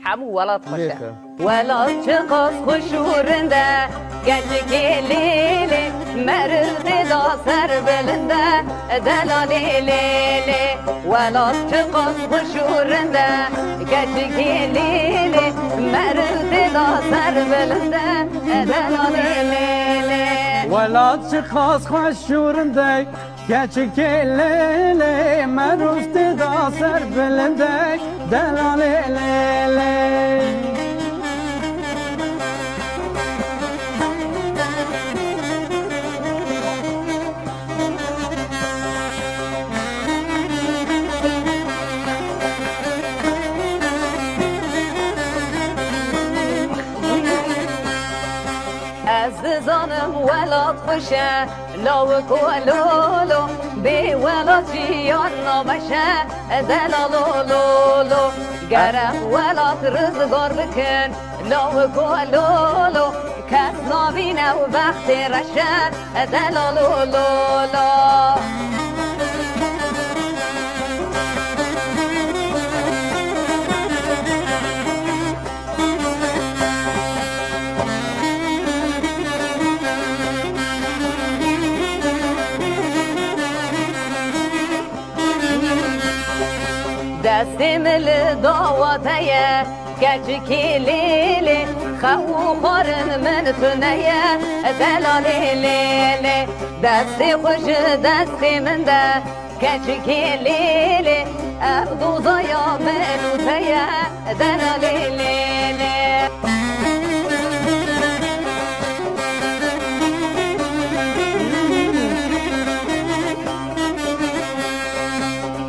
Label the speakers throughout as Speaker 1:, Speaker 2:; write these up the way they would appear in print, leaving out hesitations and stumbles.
Speaker 1: حمو ولا تخشه ولا تشقص خشورنده قلك ليلي مرض دا سر بلنده دلالي ليلي ولا تشقص خشورنده قلك ليلي مرض دا سر بلنده دلالي ليلي
Speaker 2: ولا تشقص خشورنده قلك ليلي مرض دا سر بلنده دلالي ليلي
Speaker 1: زانم ولاد خوشه لاوک و لولو بی ولاد جیان نباشه دلالو لولو گره ولاد رزگار بکن لاوک و لولو کس نبینه و وقت رشه دلالو لولو دستم لدعوتيه كاتشكي ليلي خو قرن من ثنيه دلالي ليلي دستي خوش دستي من ده كاتشكي ليلي أخذو ضيا من وثيه دلالي ليلي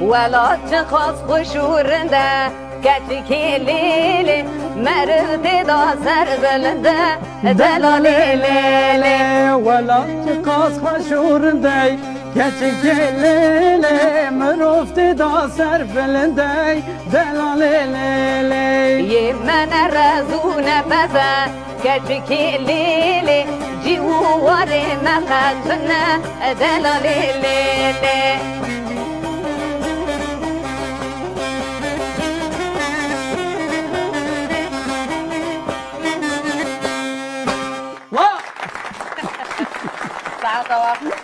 Speaker 1: ولا تخص خشورنده كاتكي ليلي مرض دا سر بلنده دلالي ليلي
Speaker 2: ولا تخص خشورنده كاتكي ليلي مرض دا سر بلنده دلالي ليلي
Speaker 1: يمن رزونه بزا كاتكي ليلي جيو واري مخاتنا دلالي ليلي
Speaker 3: طبعا